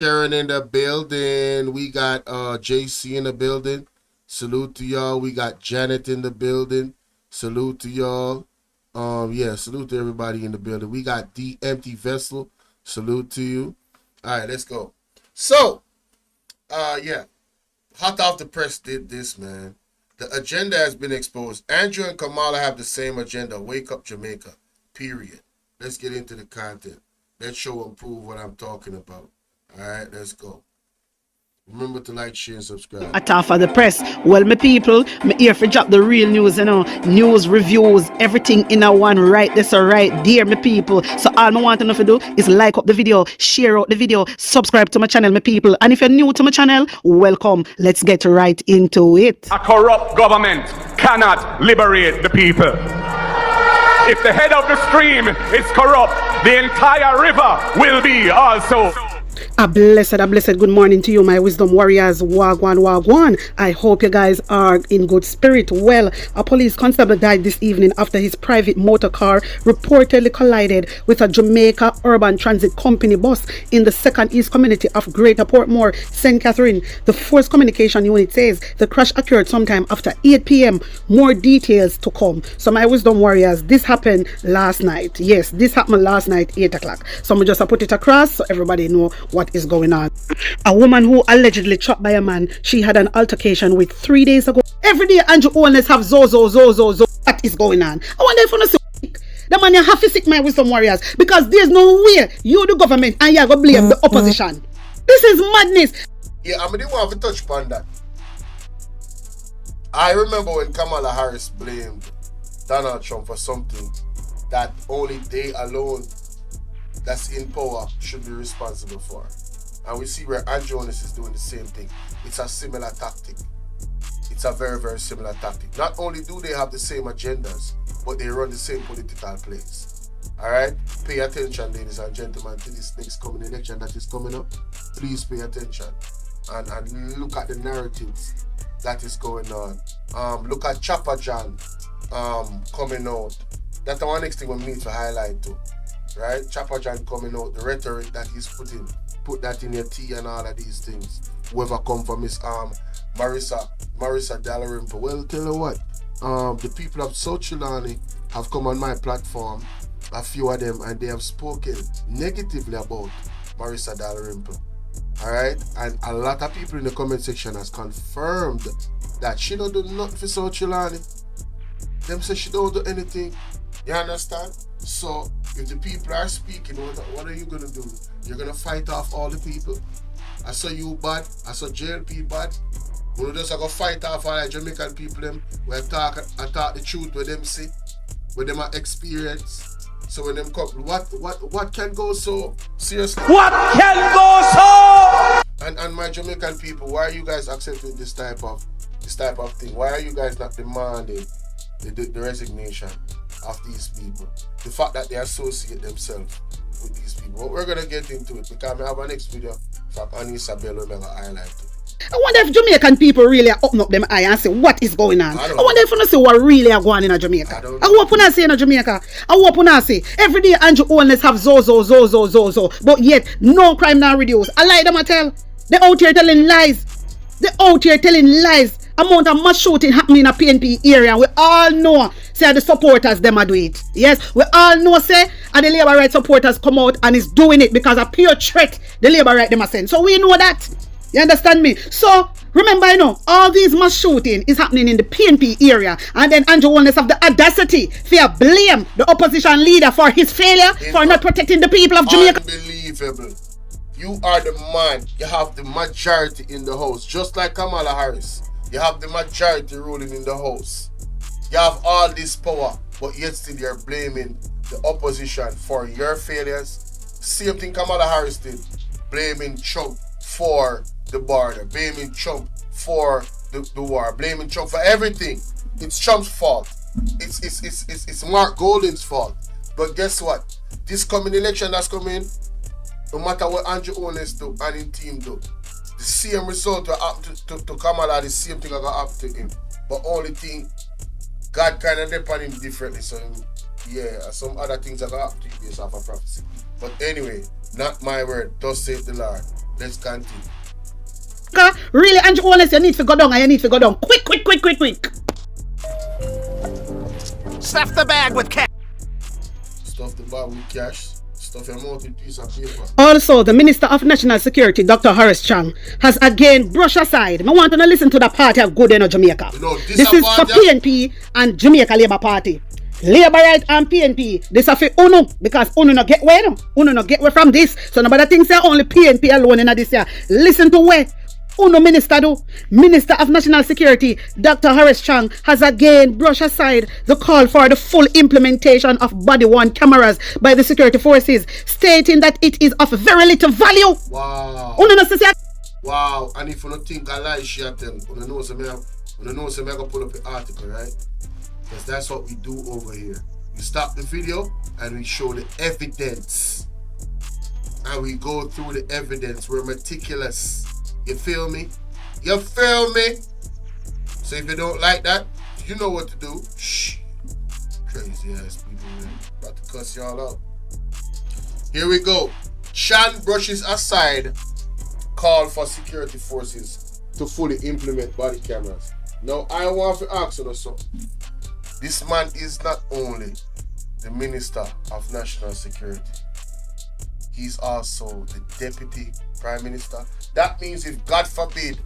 Sharon in the building. We got JC in the building. Salute to y'all. We got Janet in the building. Salute to y'all. Yeah, salute to everybody in the building. We got the empty vessel. Salute to you. All right, let's go. So, yeah, hot off the press did this, man. The agenda has been exposed. Andrew and Kamala have the same agenda. Wake up, Jamaica. Period. Let's get into the content. Let's show and prove what I'm talking about. All right, let's go. Remember to like, share, and subscribe. At half of the press. Well, my people, me here for drop the real news, news, reviews, everything in a one right. That's all right, dear my people. So all I want to do is like up the video, share out the video, subscribe to my channel, my people. And if you're new to my channel, welcome. Let's get right into it. A corrupt government cannot liberate the people. If the head of the stream is corrupt, the entire river will be also. A blessed good morning to you, my wisdom warriors. Wagwan, wagwan. I hope you guys are in good spirit. Well, a police constable died this evening after his private motor car reportedly collided with a Jamaica Urban Transit Company bus in the Second East community of Greater Portmore, St. Catherine. The Force Communication Unit says the crash occurred sometime after 8 p.m. More details to come. So, my wisdom warriors, this happened last night. Yes, this happened last night, 8 o'clock. So, I'm just put it across so everybody know what is going on. A woman who allegedly chopped by a man she had an altercation with 3 days ago. Every day Andrew owners have zo. What is going on? I wonder if you know the man you have to sick, my wisdom warriors, because there's no way you the government and you go blame the opposition. This is madness. Yeah, I mean, they want to touch upon that. I remember when Kamala Harris blamed Donald Trump for something that only they alone that's in power should be responsible for. And we see where Andrew Jonas is doing the same thing. It's a similar tactic. It's a very, very similar tactic. Not only do they have the same agendas, but they run the same political plays. Alright? Pay attention, ladies and gentlemen, to this next coming election that is coming up. Please pay attention. And look at the narratives that is going on. Look at Chopper John coming out. That's the one next thing we need to highlight too. Right? Chopper John coming out, the rhetoric that he's putting. Put that in your tea and all of these things. Whoever come from his Marissa Dalrymple. Well, tell you what, the people of South Chilani have come on my platform, a few of them, and they have spoken negatively about Marissa Dalrymple. Alright? And a lot of people in the comment section has confirmed that she don't do nothing for South Chilani. Them say she don't do anything. You understand? So, if the people are speaking, what are you going to do? You're going to fight off all the people? I saw you bad. I saw JLP bad. We're just going to fight off all the Jamaican people. Them. I talk the truth with them see. With them experience. So when them come, what can go so? Seriously? What can go so? And my Jamaican people, why are you guys accepting this type of thing? Why are you guys not demanding the resignation of these people? The fact that they associate themselves with these people. But we're gonna get into it because we have a next video from Anissa Bello we're gonna highlight it. I wonder if Jamaican people really are open up them eye and say what is going on. I wonder if you see what really are going in Jamaica. I hope you say in Jamaica. I hope you say every day Andrew owners have zo. But yet no crime now reduced. I like them I tell. They out here telling lies. Amount of mass shooting happening in a PNP area. We all know, say the supporters them are do it. Yes, we all know, say, and the Labour Right supporters come out and is doing it because a pure threat the Labour Right them are saying. So we know that. You understand me? So remember, all these mass shooting is happening in the PNP area, and then Andrew Holness have the audacity to blame the opposition leader for his failure for not protecting the people of Jamaica. Unbelievable. You are the man. You have the majority in the house, just like Kamala Harris. You have the majority ruling in the house. You have all this power, but yet still you're blaming the opposition for your failures. Same thing Kamala Harris did. Blaming Trump for the border. Blaming Trump for the war. Blaming Trump for everything. It's Trump's fault. It's Mark Golding's fault. But guess what? This coming election that's coming, no matter what Andrew Holness do and his team do, the same result will happen to Kamala, the same thing will happen to him. But only thing, God kind of depend on him differently. So, yeah, some other things are going to happen to you based off of prophecy. But anyway, not my word, thus saith the Lord. Let's continue. Really, Andrew Horace, you need to go down and you need to go down. Quick. Stuff the bag with cash. Stuff the bag with cash. Stuff your mouth with piece of paper. Also, the Minister of National Security, Dr. Horace Chang, has again brushed aside. I want to listen to the party of good in Jamaica. You know, this is for PNP and Jamaica Labour Party. Labour Right and PNP, this is for UNO, because UNO no get where. UNO no get where from this. So nobody thinks they're only PNP alone in this year. Listen to where UNO Minister do. Minister of National Security, Dr. Horace Chang, has again brushed aside the call for the full implementation of body-worn cameras by the security forces, stating that it is of very little value. Wow. Wow. And if you don't think I lie, she tell you know some I go pull up the article, right? Because that's what we do over here. We stop the video and we show the evidence. And we go through the evidence. We're meticulous. You feel me? You feel me? So if you don't like that, you know what to do. Shh. Crazy ass people, man. About to cuss y'all out. Here we go. Chang brushes aside call for security forces to fully implement body cameras. Now I want to ask you something. This man is not only the Minister of National Security, he's also the Deputy Prime Minister. That means if God forbid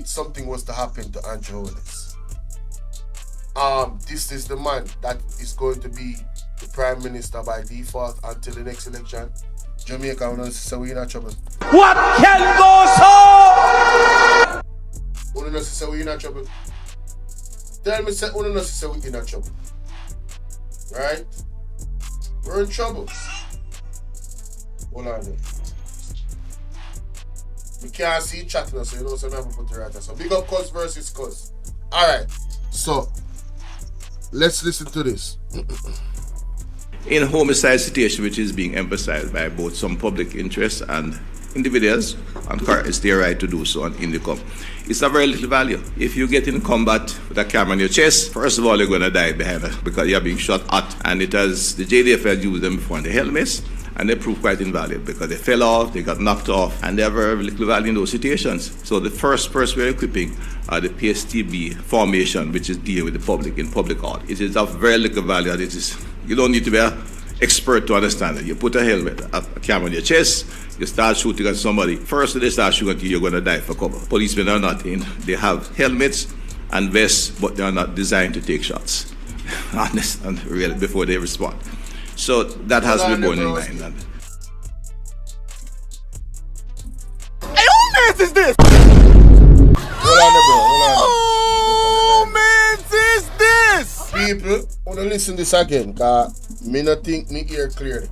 something was to happen to Andrew Horace, this is the man that is going to be the Prime Minister by default until the next election. Jamaica, we're in trouble. What can go so? We're in trouble. Tell me, say, we're in trouble. Right? We're in trouble. Hold on there. We can't see chat now, so you know some have to put it right there. So big up cuz versus cuz. Alright. So let's listen to this. In homicide situation which is being emphasized by both some public interests and individuals, and it's their right to do so on Indicom. It's of very little value. If you get in combat with a camera on your chest, first of all, you're going to die behind it because you're being shot at. And it has, the JDF has used them before in the helmets, and they proved quite invaluable because they fell off, they got knocked off, and they have very little value in those situations. So the first person we're equipping are the PSTB formation, which is deal with the public in public art. It is of very little value, and it is, you don't need to be an expert to understand it. You put a helmet, a camera on your chest, you start shooting at somebody. First they start shooting at you, you're going to die for cover. Policemen are not in. They have helmets and vests, but they are not designed to take shots. Honest and real, before they respond. So that has to be borne in mind. Hey, who man's is this? Hold man's is this? People, wanna listen this again, cause me not think me hear clearly.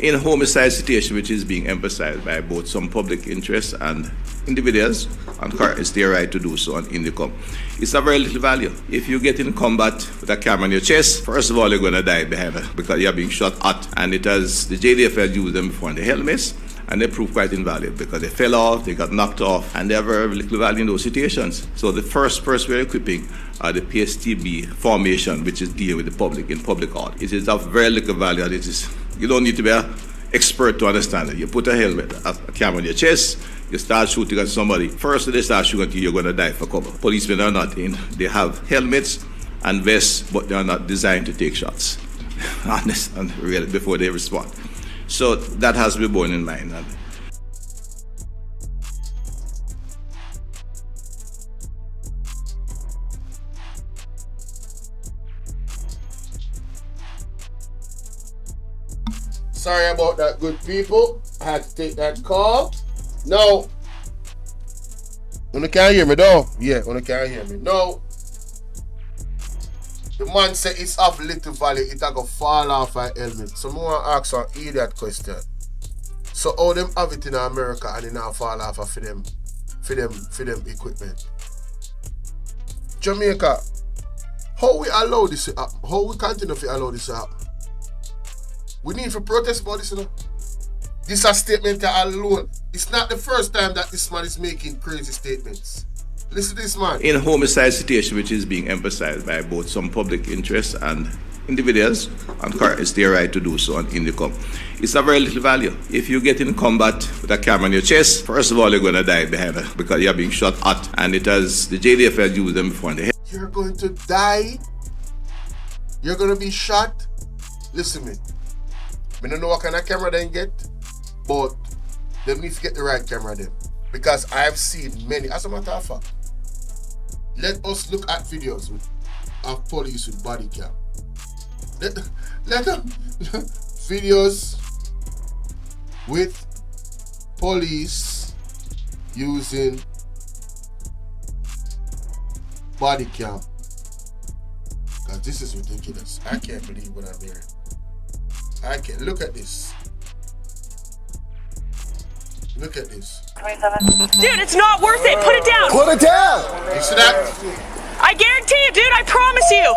In homicide situation which is being emphasized by both some public interests and individuals, and it's their right to do so on Indicom. It's of very little value. If you get in combat with a camera on your chest, first of all, you're going to die behind it because you're being shot at. And it has, the JDF has used them before in the helmets, and they proved quite invaluable because they fell off, they got knocked off, and they have very little value in those situations. So the first person we're equipping are the PSTB formation, which is deal with the public in public art. It is of very little value, and it is, you don't need to be an expert to understand it. You put a helmet, a camera on your chest, you start shooting at somebody. First they start shooting at you, you're going to die for cover. Policemen are not in. They have helmets and vests, but they are not designed to take shots. Honest and real, before they respond. So that has to be borne in mind. Sorry about that, good people. I had to take that call. No. You can't hear me, though. Yeah, you can't hear me. No. The man said it's of little value. It go fall off a helmet. So I want to ask an idiot question. So how them have it in America and it now fall off for them equipment? Jamaica, how we allow this to happen? How we continue to allow this to happen? We need to protest about this, you know. This is a statement alone. It's not the first time that this man is making crazy statements. Listen to this, man. In homicide situation, which is being emphasized by both some public interests and individuals, and it's their right to do so on income. It's of very little value. If you get in combat with a camera on your chest, first of all, you're going to die behind it because you're being shot at, and it has the JDF has used them before in the head. You're going to die. You're going to be shot. Listen to me. I don't know what kind of camera they get, but they need to get the right camera then. Because I have seen many, as a matter of fact, let us look at videos of police with body cam. Let them videos with police using body cam. Because this is ridiculous. I can't believe what I'm hearing. I can't. Look at this. Look at this. Dude, it's not worth it. Put it down. Put it down! You see that? I guarantee you, dude. I promise you.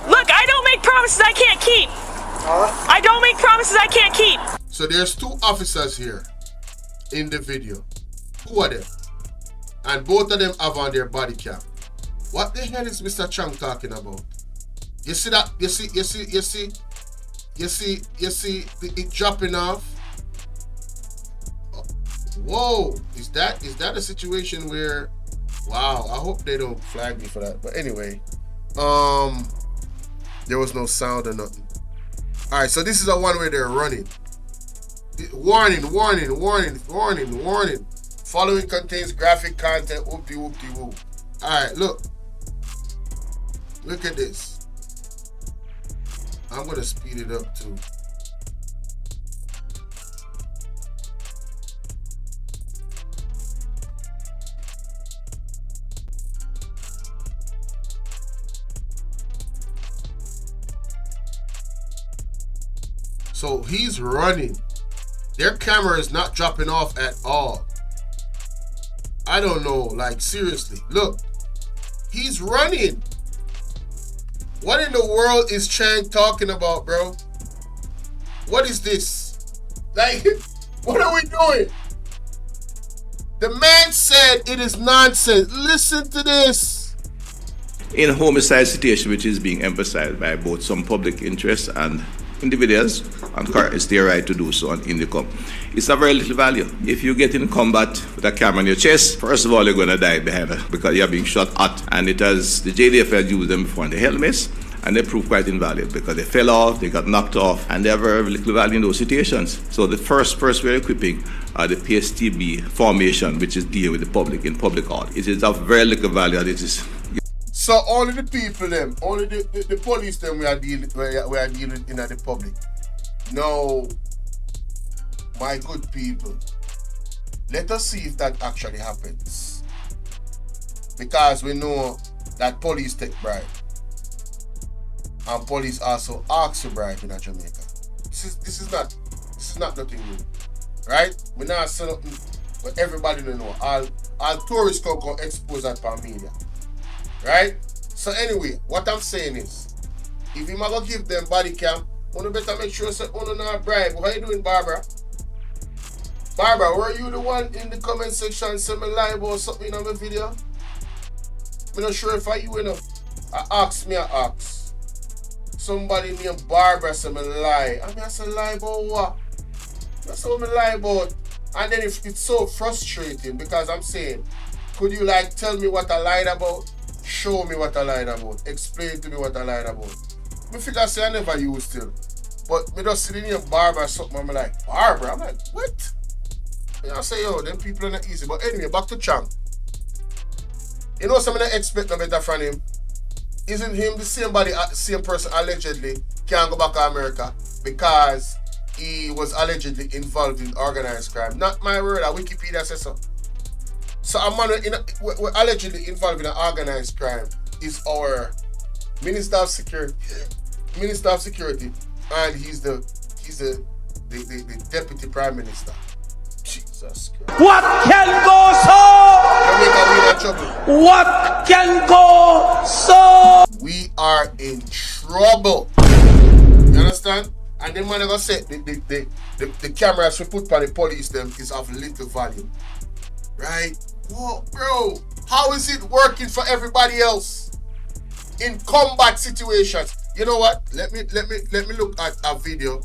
Look, I don't make promises I can't keep. I don't make promises I can't keep. So there's two officers here in the video. Who are them? And both of them have on their body cam. What the hell is Mr. Chang talking about? You see that? You see it dropping off? Whoa, is that a situation where, wow, I hope they don't flag me for that. But anyway, there was no sound or nothing. All right, so this is a one where they're running. Warning. Following contains graphic content, whoop-de-whoop-de-whoop. All right, look at this. I'm gonna speed it up too. So he's running. Their camera is not dropping off at all. I don't know, like seriously. Look, he's running. What in the world is Chang talking about, bro? What is this? Like, what are we doing? The man said it is nonsense. Listen to this. In homicide situation, which is being emphasized by both some public interests and individuals, and it's their right to do so on income. It's of very little value. If you get in combat with a camera on your chest, first of all, you're going to die behind it because you're being shot at, and it has the JDF has used them before in the helmets, and they prove quite invalid because they fell off, they got knocked off, and they have very little value in those situations. So the first we're equipping are the PSTB formation, which is deal with the public in public art. It is of very little value. It is. So only the people them, only the police them we are dealing in the public. No, my good people, let us see if that actually happens. Because we know that police take bribe. And police also ask for bribe in Jamaica. This is not nothing new. Right? We not say nothing but everybody don't know. All tourists come expose that for media. Right? So anyway, what I'm saying is, if you might give them body cam, you better make sure that you not bribe. How you doing, Barbara? Barbara, were you the one in the comment section saying me lie about something in my video? I'm not sure if I you know. I ask. Somebody named Barbara said me lie. I say lie about what? That's what me lie about. And then it's so frustrating because I'm saying, could you like tell me what I lied about? Show me what I lied about. Explain to me what I lied about. Me figure say I never used still. But me just see the name Barbara or something. I'm like, Barbara? I'm like, what? I say, yo, them people are not easy. But anyway, back to Chang. You know something I expect no better from him? Isn't him the same person allegedly can't go back to America because he was allegedly involved in organized crime? Not my word, Wikipedia says so. So a man we're allegedly involved in an organized crime is our Minister of Security, and he's the Deputy Prime Minister. Jesus Christ. What can go so? What can go so? We are in trouble. You understand? And the man gonna say the cameras we put on the police them is of little value. Right? Whoa, bro, how is it working for everybody else in combat situations? You know what? Let me look at a video,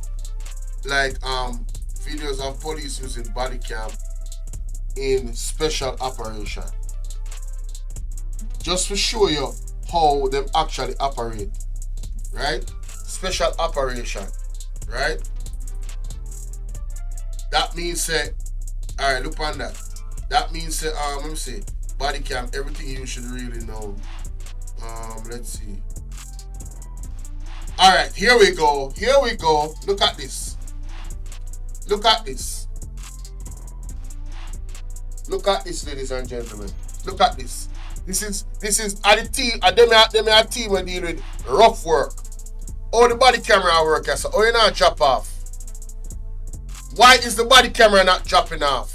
like videos of police using Bodycam in special operation, just to show you how them actually operate, right? Special operation, right? That means say, all right, look on that. That means say, let me see, Bodycam, everything you should really know. Let's see. All right, here we go. Here we go. Look at this. Look at this. Look at this, ladies and gentlemen. Look at this. This is a team. Them a team when deal with rough work. How the body camera work? So, oh, you not drop off. Why is the body camera not dropping off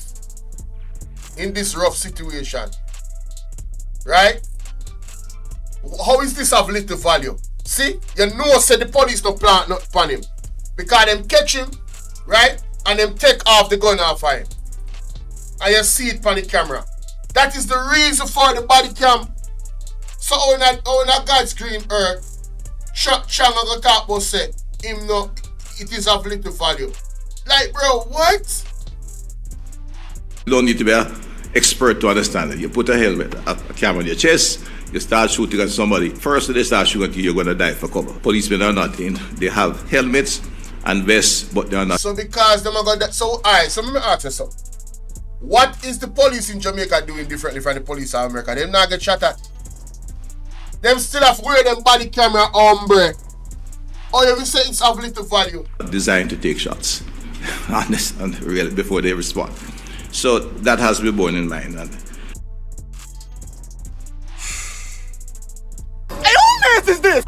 in this rough situation? Right? How is this of little value? See, you know, said the police don't plant not upon him because them catch him, right, and them take off the gun off of him, and you see it on the camera. That is the reason for the body cam. So on that God's green earth, Chang go talk about say him no, it is of little value. Like, bro, what? You don't need to be an expert to understand it. You put a helmet, a camera on your chest, you start shooting at somebody. First they start shooting at you, you're going to die for cover. Policemen are not in. They have helmets and vests, but they are not. So because them are got that. So, alright, so let me ask you something. What is the police in Jamaica doing differently from the police of America? Them not get shot at. Them still have wear them body camera ombre. Or you will say it's of little value. Designed to take shots, honest and really, before they respond. So that has to be borne in mind. And hey, who man is this?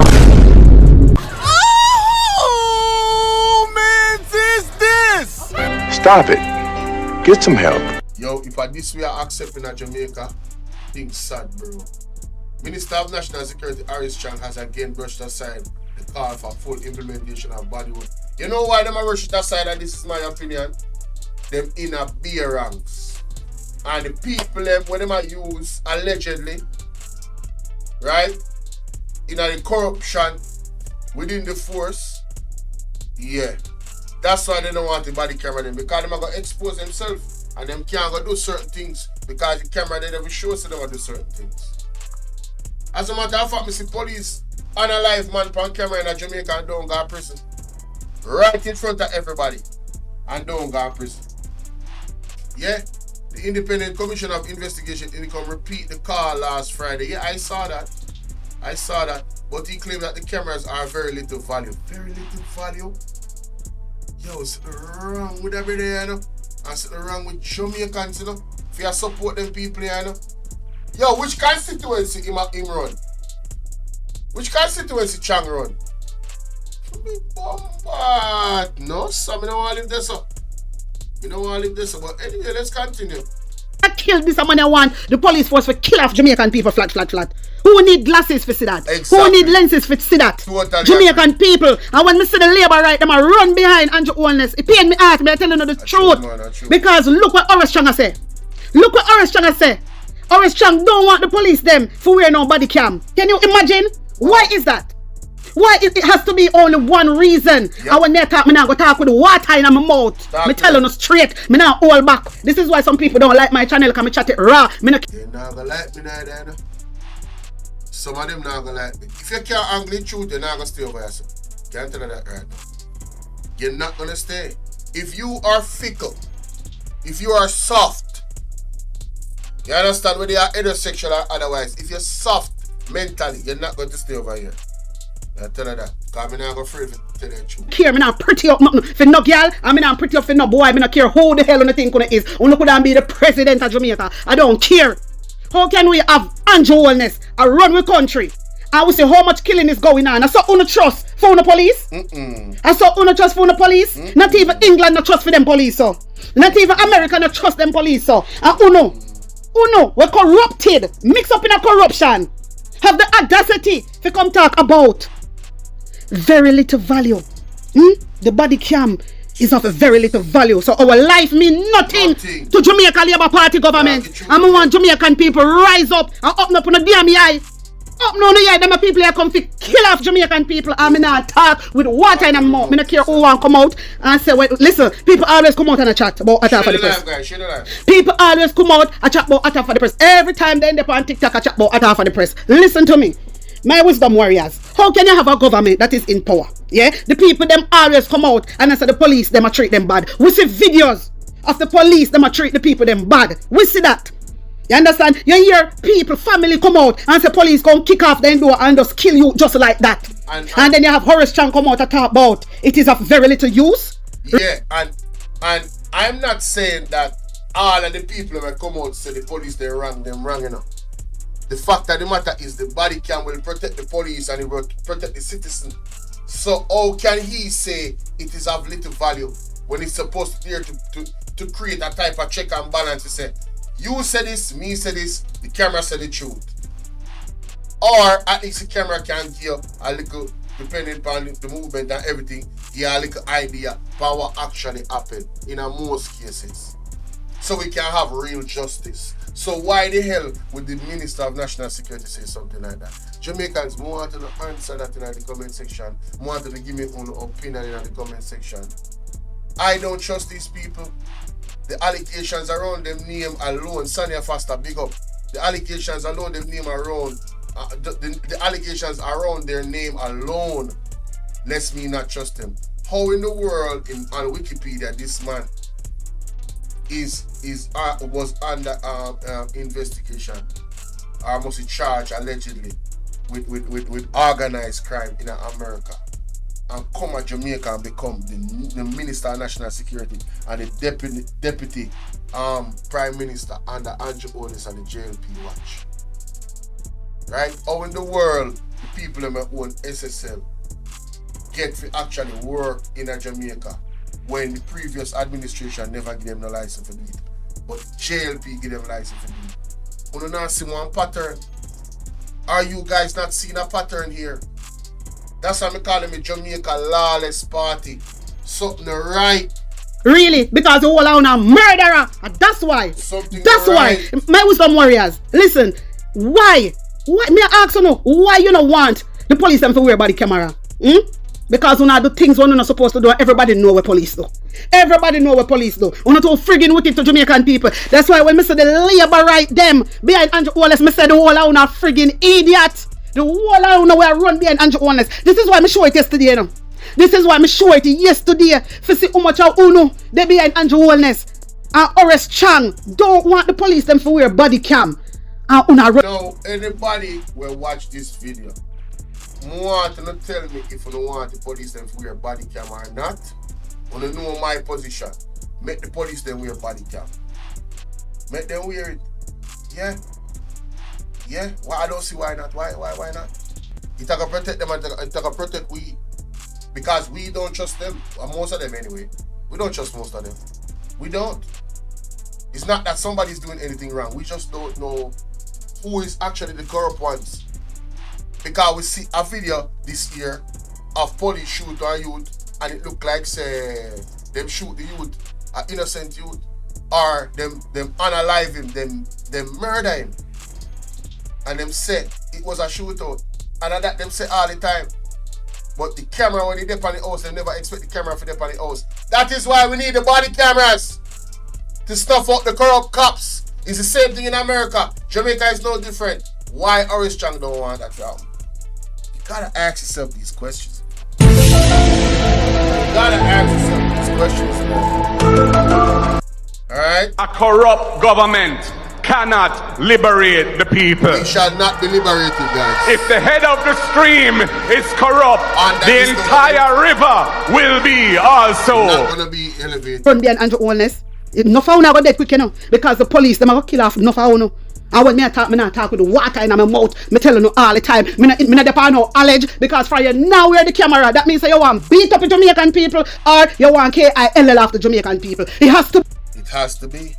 Oh, man is this? Stop it. Get some help. Yo, if I this way I accept in Jamaica, things sad, bro. Minister of National Security Horace Chang has again brushed aside the call for full implementation of bodywood. You know why them are brush it aside, and this is my opinion? Them in a beer ranks. And the people them when them are used allegedly, right? In the corruption within the force, yeah. That's why they don't want the body camera them, because them are going to expose themselves and them can't go do certain things because the camera they never show so them do certain things. As a matter of fact, I see police on a live man on camera in Jamaica and don't go to prison. Right in front of everybody and don't go to prison. Yeah, the Independent Commission of Investigation didn't come repeat the call last Friday. Yeah, I saw that. But he claimed that the cameras are very little value. Very little value? Yo, something wrong with everybody, you know? And something wrong with Jamaicans, you know? If you support them people, you know? Yo, which constituency him run? Which constituency Chang run? Bombard. No, sir, I don't want to live there, sir. But anyway, let's continue. I killed this man I want the police force for kill off Jamaican people flat. Who need glasses for see that? Exactly. Who need lenses for see that? Totally Jamaican agree. people. And when me see the labor right, them I run behind Andrew Holness. It pain me heart, me I tell you the truth. True. Because look what Horace Chang say. Horace Chang don't want the police them for wearing no body cam. Can you imagine? Why is that? Why it has to be only one reason? Yep. And when they talk, me now go talk with water in my mouth. Stop me telling you straight, me now hold back. This is why some people don't like my channel, because me chat it raw. Me not They not gonna like me now, no. Some of them not gonna like me. If you can't angle the truth, you're not gonna stay over here, sir. Can't tell you that right now. You're not gonna stay. If you are fickle, if you are soft, you understand whether you are heterosexual or otherwise, if you're soft mentally, you're not going to stay over here. I tell you that. Because I'm not afraid to tell you the truth. care, me not pretty up for no girl, and me not pretty up for no boy. Me not care who the hell on the thing is. Only could be the president of Jamaica. I don't care. How can we have Andrew Holness a run with country? I will say how much killing is going on. I saw uno trust for the police. I saw uno trust for the police. Not even England not trust for them police. So. Not even America not trust them police. So. And uno, we're corrupted. Mix up in a corruption. Have the audacity to come talk about very little value. The body cam is of very little value. So our life mean nothing to Jamaica Labour Party government. And I want Jamaican people rise up and open up on the damn eye. Up no yeah, them people here come to kill off Jamaican people. And I not talk with water in my mouth. I don't care who want come out and say, well, listen, people always come out and chat about attack for the press. People always come out and chat about attack for the press. Every time they end up on TikTok and chat about attack for the press. Listen to me. My wisdom warriors, how can you have a government that is in power? Yeah, the people them always come out and I say the police them a treat them bad. We see videos of the police them a treat the people them bad. We see that. You understand? You hear people, family come out and say police come kick off the door and just kill you just like that. And then you have Horace Chang come out and talk about it is of very little use. Yeah, and I'm not saying that all of the people that come out say the police they wrong, you know. The fact of the matter is the body cam will protect the police and it will protect the citizen. So how can he say it is of little value when it's supposed to be here to create a type of check and balance to say, you said this, me said this, the camera said the truth. Or at least the camera can give a little, depending upon the movement and everything, give a little idea about what actually happened in most cases. So we can have real justice. So why the hell would the Minister of National Security say something like that? Jamaicans want to answer that in the comment section. Want to give me own opinion in the comment section. I don't trust these people. The allegations around them name alone, Sonia Foster, big up. The allegations alone, them name around, the allegations around their name alone lets me not trust them. How in the world on Wikipedia this man was under investigation, or must be charged allegedly with organized crime in America, and come to Jamaica and become the Minister of National Security and the deputy Prime Minister under Andrew Horace and the JLP watch. Right? How in the world the people in my own SSL get to actually work in Jamaica when the previous administration never give them no license for it, but JLP give them license for it? You not see one pattern? Are you guys not seeing a pattern here? That's why I'm calling me Jamaica Lawless Party. Something right. Really? Because you all are a murderer. And that's why. That's right. Why. My wisdom warriors, listen. Why? Why? Me ask you, why you don't want the police them to wear body camera? Because you know the things you're not supposed to do. Everybody know what police do. Everybody know what police do. You're not too friggin' wicked to Jamaican people. That's why when I say the labor right them behind Andrew Horace, I say the whole are a friggin' idiot. The whole I don't know where I run behind Andrew Horace. This is why I show it yesterday, you know. This is why I show it yesterday. For see how much of Uno they behind Andrew Horace. And Horace Chang don't want the police them to wear body cam. And now anybody will watch this video. Want to tell me if you don't want the police them to wear body cam or not. You know my position. Make the police them wear body cam. Make them wear it. Yeah. Yeah, well, I don't see why not. Why not? It can protect them and it can protect we, because we don't trust them. Most of them anyway. We don't trust most of them. We don't. It's not that somebody's doing anything wrong. We just don't know who is actually the corrupt ones. Because we see a video this year of police shoot a youth and it look like say them shoot the youth, an innocent youth, or them unalive him, them murder him. And them say it was a shootout. And that them say all the time. But the camera when they dip on the house, they never expect the camera to dip on the house. That is why we need the body cameras to stuff out the corrupt cops. It's the same thing in America. Jamaica is no different. Why Horace Chang don't want that to happen? You gotta ask yourself these questions. You gotta ask yourself these questions, man. Alright? A corrupt government cannot liberate the people. We shall not be liberated, guys. If the head of the stream is corrupt, the entire river will be also. Not gonna be elevated. Run behind Andrew Horace. No found go dead quick, you know, because the police them are kill off no found. And when me not talk with the water in my mouth, me tell you all the time. Me not depend no allege, because for you now wear the camera. That means you want beat up the Jamaican people or you want KILL off the Jamaican people. It has to. It has to be.